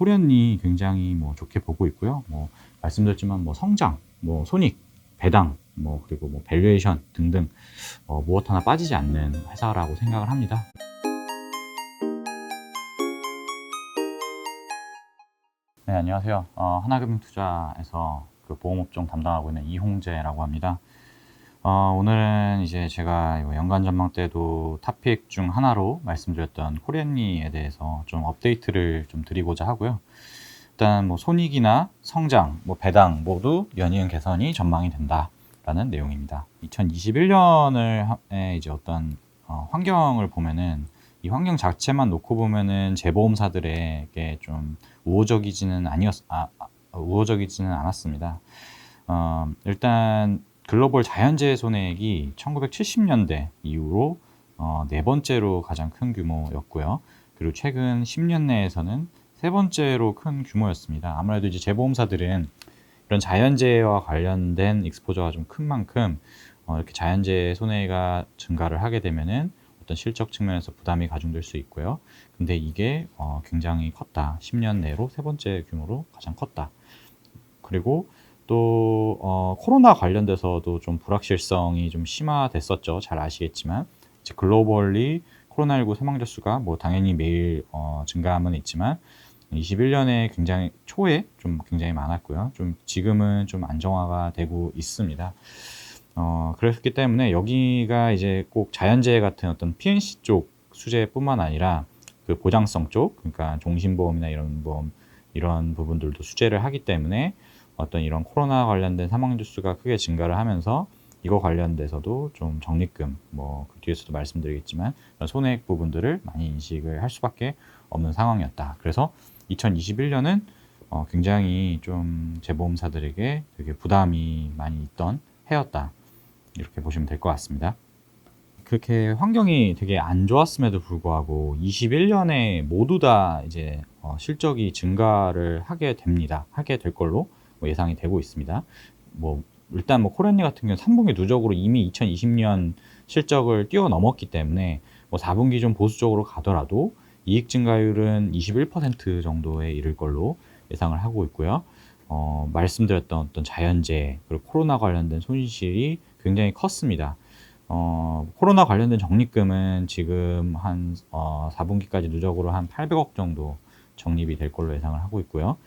홀연히 굉장히 뭐 좋게 보고 있고요. 뭐 말씀드렸지만 뭐 성장, 뭐 손익, 배당, 뭐 그리고 뭐 밸류에이션 등등 무엇 하나 빠지지 않는 회사라고 생각을 합니다. 네, 안녕하세요. 하나금융투자에서 그 보험업종 담당하고 있는 이홍재라고 합니다. 오늘은 이제 제가 연간 전망 때도 토픽 중 하나로 말씀드렸던 코리안리에 대해서 좀 업데이트를 좀 드리고자 하고요. 일단 뭐 손익이나 성장, 뭐 배당 모두 연이은 개선이 전망이 된다라는 내용입니다. 2021년을 이제 어떤 환경을 보면은 이 환경 자체만 놓고 보면은 재보험사들에게 좀 우호적이지는 않았습니다. 일단 글로벌 자연재해 손해액이 1970년대 이후로 네 번째로 가장 큰 규모였고요. 그리고 최근 10년 내에서는 세 번째로 큰 규모였습니다. 아무래도 이제 재보험사들은 이런 자연재해와 관련된 익스포저가 좀 큰 만큼 이렇게 자연재해 손해가 증가를 하게 되면은 어떤 실적 측면에서 부담이 가중될 수 있고요. 근데 이게 굉장히 컸다. 10년 내로 세 번째 규모로 가장 컸다. 그리고 또 코로나 관련돼서도 좀 불확실성이 좀 심화됐었죠. 잘 아시겠지만 이제 글로벌리 코로나19 사망자 수가 뭐 당연히 매일 증가함은 있지만 21년에 굉장히 초에 좀 굉장히 많았고요. 좀 지금은 좀 안정화가 되고 있습니다. 그랬기 때문에 여기가 이제 꼭 자연재해 같은 어떤 P&C 쪽 수재뿐만 아니라 그 보장성 쪽, 그러니까 종신보험이나 이런 보험 이런 부분들도 수재를 하기 때문에 어떤 이런 코로나 관련된 사망자 수가 크게 증가를 하면서 이거 관련돼서도 좀 적립금, 뭐 그 뒤에서도 말씀드리겠지만 손해액 부분들을 많이 인식을 할 수밖에 없는 상황이었다. 그래서 2021년은 굉장히 좀 재보험사들에게 되게 부담이 많이 있던 해였다. 이렇게 보시면 될 것 같습니다. 그렇게 환경이 되게 안 좋았음에도 불구하고 21년에 모두 다 이제 실적이 증가를 하게 됩니다. 하게 될 걸로 예상이 되고 있습니다. 뭐 일단 뭐 코렌리 같은 경우는 3분기 누적으로 이미 2020년 실적을 뛰어넘었기 때문에 뭐 4분기 좀 보수적으로 가더라도 이익 증가율은 21% 정도에 이를 걸로 예상을 하고 있고요. 말씀드렸던 어떤 자연재해 그리고 코로나 관련된 손실이 굉장히 컸습니다. 코로나 관련된 적립금은 지금 한 4분기까지 누적으로 한 800억 정도 적립이 될 걸로 예상을 하고 있고요.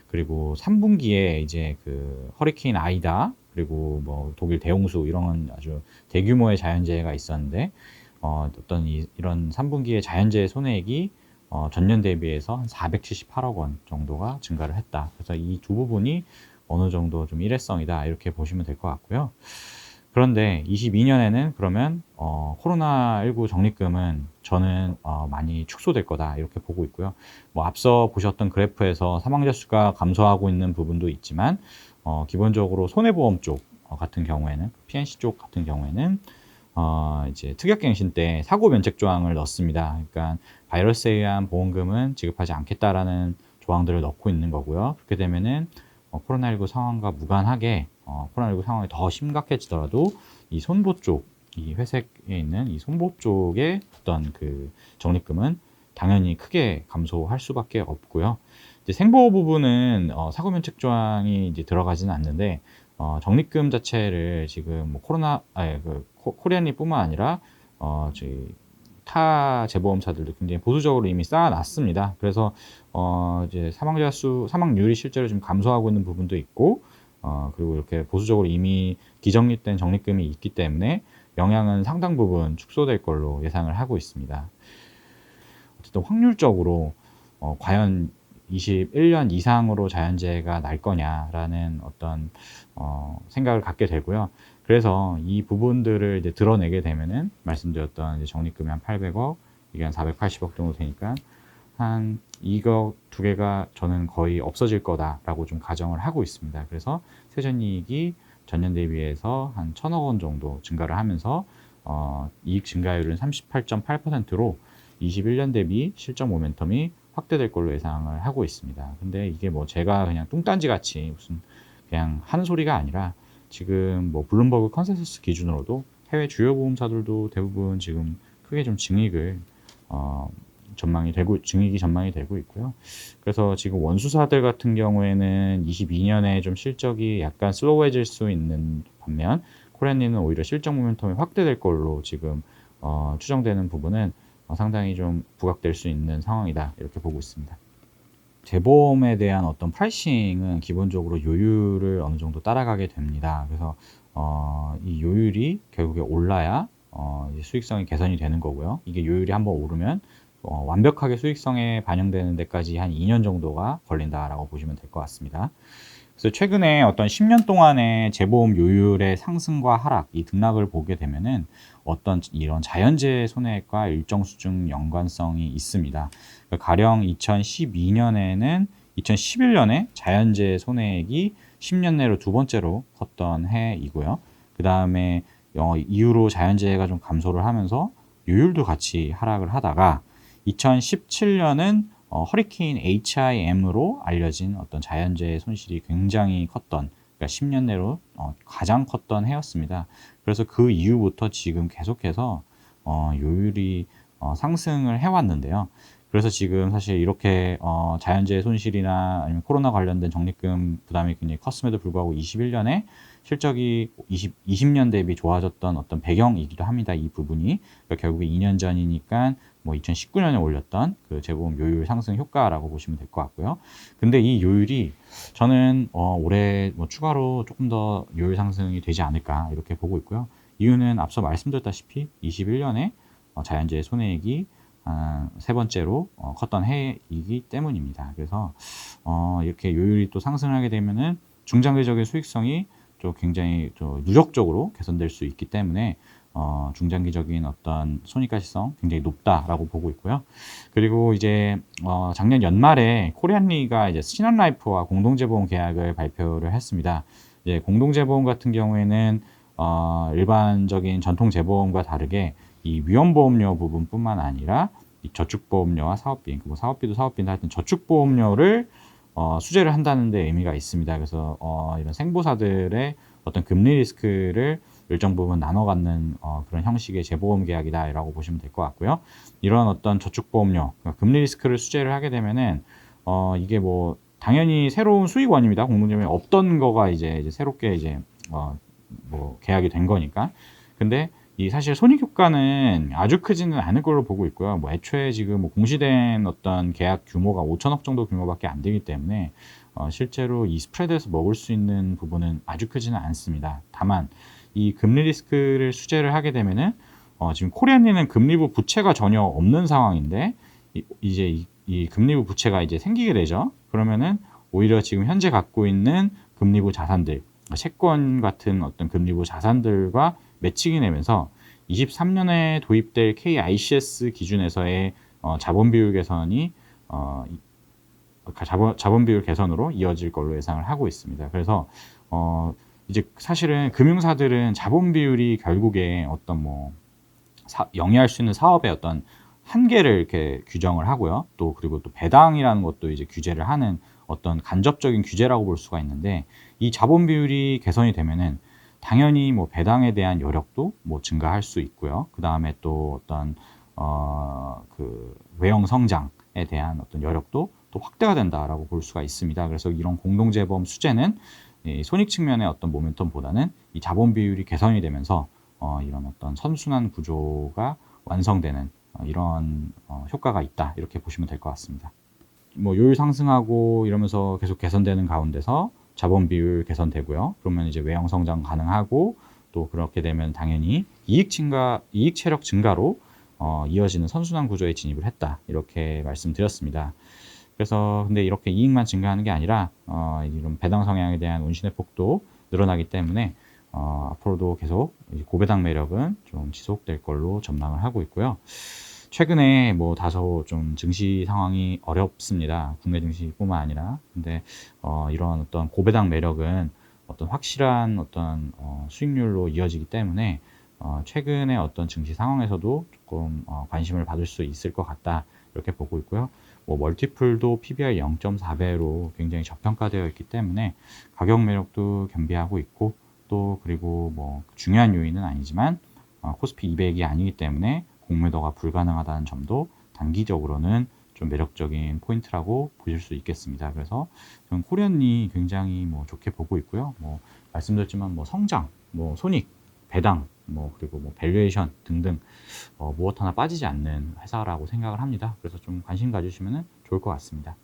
그리고 3분기에 이제 그 허리케인 아이다 그리고 뭐 독일 대홍수 이런 아주 대규모의 자연재해가 있었는데 어떤 이런 3분기의 자연재해 손해액이 전년 대비해서 한 478억 원 정도가 증가를 했다. 그래서 이 두 부분이 어느 정도 좀 일회성이다 이렇게 보시면 될 것 같고요. 그런데 22년에는 그러면 코로나19 적립금은 저는 많이 축소될 거다 이렇게 보고 있고요. 뭐 앞서 보셨던 그래프에서 사망자 수가 감소하고 있는 부분도 있지만 기본적으로 손해보험 쪽 같은 경우에는 P&C 쪽 같은 경우에는 이제 특약갱신 때 사고 면책 조항을 넣습니다. 그러니까 바이러스에 의한 보험금은 지급하지 않겠다라는 조항들을 넣고 있는 거고요. 그렇게 되면은 코로나19 상황과 무관하게 코로나19 상황이 더 심각해지더라도 이 손보 쪽, 이 회색에 있는 이 손보 쪽의 어떤 그 적립금은 당연히 크게 감소할 수밖에 없고요. 이제 생보 부분은 사고 면책 조항이 이제 들어가지는 않는데 적립금 자체를 지금 뭐 코리안리뿐만 아니라 저희 타 재보험사들도 굉장히 보수적으로 이미 쌓아놨습니다. 그래서 이제 사망률이 실제로 좀 감소하고 있는 부분도 있고 그리고 이렇게 보수적으로 이미 기적립된 적립금이 있기 때문에 영향은 상당 부분 축소될 걸로 예상을 하고 있습니다. 어쨌든 확률적으로 과연 21년 이상으로 자연재해가 날 거냐라는 어떤 생각을 갖게 되고요. 그래서 이 부분들을 이제 드러내게 되면은 말씀드렸던 이제 적립금이 한 800억, 이게 한 480억 정도 되니까 한 이거 두 개가 저는 거의 없어질 거다라고 좀 가정을 하고 있습니다. 그래서 세전이익이 전년 대비해서 한 1,000억 원 정도 증가를 하면서 이익 증가율은 38.8%로 21년 대비 실적 모멘텀이 확대될 걸로 예상을 하고 있습니다. 근데 이게 뭐 제가 그냥 뚱딴지 같이 무슨 그냥 하는 소리가 아니라 지금 뭐 블룸버그 컨센서스 기준으로도 해외 주요 보험사들도 대부분 지금 크게 좀 증익을 증액이 전망이 되고 있고요. 그래서 지금 원수사들 같은 경우에는 22년에 좀 실적이 약간 슬로우해질 수 있는 반면 코리안리는 오히려 실적 모멘텀이 확대될 걸로 지금 추정되는 부분은 상당히 좀 부각될 수 있는 상황이다 이렇게 보고 있습니다. 재보험에 대한 어떤 프라이싱은 기본적으로 요율을 어느 정도 따라가게 됩니다. 그래서 이 요율이 결국에 올라야 이제 수익성이 개선이 되는 거고요. 이게 요율이 한번 오르면 완벽하게 수익성에 반영되는 데까지 한 2년 정도가 걸린다라고 보시면 될 것 같습니다. 그래서 최근에 어떤 10년 동안의 재보험 요율의 상승과 하락, 이 등락을 보게 되면은 어떤 이런 자연재해 손해액과 일정 수준 연관성이 있습니다. 그러니까 가령 2012년에는 2011년에 자연재해 손해액이 10년 내로 두 번째로 컸던 해이고요. 그 다음에 이후로 자연재해가 좀 감소를 하면서 요율도 같이 하락을 하다가 2017년은 허리케인 HIM으로 알려진 어떤 자연재해 손실이 굉장히 컸던, 그러니까 10년 내로 가장 컸던 해였습니다. 그래서 그 이후부터 지금 계속해서 요율이 상승을 해왔는데요. 그래서 지금 사실 이렇게 자연재해 손실이나 아니면 코로나 관련된 적립금 부담이 굉장히 컸음에도 불구하고 21년에 실적이 20년 대비 좋아졌던 어떤 배경이기도 합니다. 이 부분이. 그러니까 결국에 2년 전이니까 뭐 2019년에 올렸던 그 재보험 요율 상승 효과라고 보시면 될 것 같고요. 근데 이 요율이 저는 올해 뭐 추가로 조금 더 요율 상승이 되지 않을까 이렇게 보고 있고요. 이유는 앞서 말씀드렸다시피 21년에 자연재해 손해액이 세 번째로 컸던 해이기 때문입니다. 그래서 이렇게 요율이 또 상승하게 되면은 중장기적인 수익성이 좀 굉장히 좀 누적적으로 개선될 수 있기 때문에 중장기적인 어떤 손익가시성 굉장히 높다라고 보고 있고요. 그리고 이제 작년 연말에 코리안리가 이제 신한라이프와 공동재보험 계약을 발표를 했습니다. 이제 공동재보험 같은 경우에는 일반적인 전통재보험과 다르게 이 위험보험료 부분뿐만 아니라 이 저축보험료와 사업비, 뭐 사업비도 사업비인데 하여튼 저축보험료를 수재를 한다는 데 의미가 있습니다. 그래서 이런 생보사들의 어떤 금리 리스크를 일정 부분 나눠 갖는 그런 형식의 재보험 계약이다라고 보시면 될 것 같고요. 이런 어떤 저축보험료, 그러니까 금리 리스크를 수재를 하게 되면은 이게 뭐 당연히 새로운 수익원입니다. 공동재보험에 없던 거가 이제 새롭게 이제 뭐 계약이 된 거니까. 근데 이 사실 손익 효과는 아주 크지는 않을 걸로 보고 있고요. 뭐 애초에 지금 뭐 공시된 어떤 계약 규모가 5천억 정도 규모밖에 안 되기 때문에 실제로 이 스프레드에서 먹을 수 있는 부분은 아주 크지는 않습니다. 다만 이 금리 리스크를 수재를 하게 되면은 지금 코리안리는 금리부 부채가 전혀 없는 상황인데 이제 이 금리부 부채가 이제 생기게 되죠. 그러면은 오히려 지금 현재 갖고 있는 금리부 자산들, 채권 같은 어떤 금리부 자산들과 매칭이 되면서 23년에 도입될 KICS 기준에서의 자본 비율 개선이 자본 비율 개선으로 이어질 걸로 예상을 하고 있습니다. 그래서 이제 사실은 금융사들은 자본 비율이 결국에 어떤 뭐 영위할 수 있는 사업의 어떤 한계를 이렇게 규정을 하고요. 또 그리고 또 배당이라는 것도 이제 규제를 하는 어떤 간접적인 규제라고 볼 수가 있는데 이 자본 비율이 개선이 되면은 당연히 뭐 배당에 대한 여력도 뭐 증가할 수 있고요. 그 다음에 또 어떤 그 외형 성장에 대한 어떤 여력도 또 확대가 된다라고 볼 수가 있습니다. 그래서 이런 공동재보험 수재는 이 손익 측면의 어떤 모멘텀보다는 이 자본 비율이 개선이 되면서 이런 어떤 선순환 구조가 완성되는 이런 효과가 있다 이렇게 보시면 될 것 같습니다. 뭐 요율 상승하고 이러면서 계속 개선되는 가운데서 자본 비율 개선되고요. 그러면 이제 외형 성장 가능하고 또 그렇게 되면 당연히 이익 체력 증가로 이어지는 선순환 구조에 진입을 했다 이렇게 말씀드렸습니다. 그래서 근데 이렇게 이익만 증가하는 게 아니라 이런 배당 성향에 대한 운신의 폭도 늘어나기 때문에 앞으로도 계속 고배당 매력은 좀 지속될 걸로 전망을 하고 있고요. 최근에 뭐 다소 좀 증시 상황이 어렵습니다. 국내 증시뿐만 아니라. 근데 이런 어떤 고배당 매력은 어떤 확실한 어떤 수익률로 이어지기 때문에 최근에 어떤 증시 상황에서도 조금 관심을 받을 수 있을 것 같다 이렇게 보고 있고요. 뭐 멀티플도 PBR 0.4배로 굉장히 저평가되어 있기 때문에 가격 매력도 겸비하고 있고 또 그리고 뭐 중요한 요인은 아니지만 코스피 200이 아니기 때문에 공매도가 불가능하다는 점도 장기적으로는 좀 매력적인 포인트라고 보실 수 있겠습니다. 그래서 저는 코리안이 굉장히 뭐 좋게 보고 있고요. 뭐 말씀드렸지만 뭐 성장, 뭐 손익, 배당, 뭐 그리고 뭐 밸류에이션 등등 무엇 하나 빠지지 않는 회사라고 생각을 합니다. 그래서 좀 관심 가지시면 좋을 것 같습니다.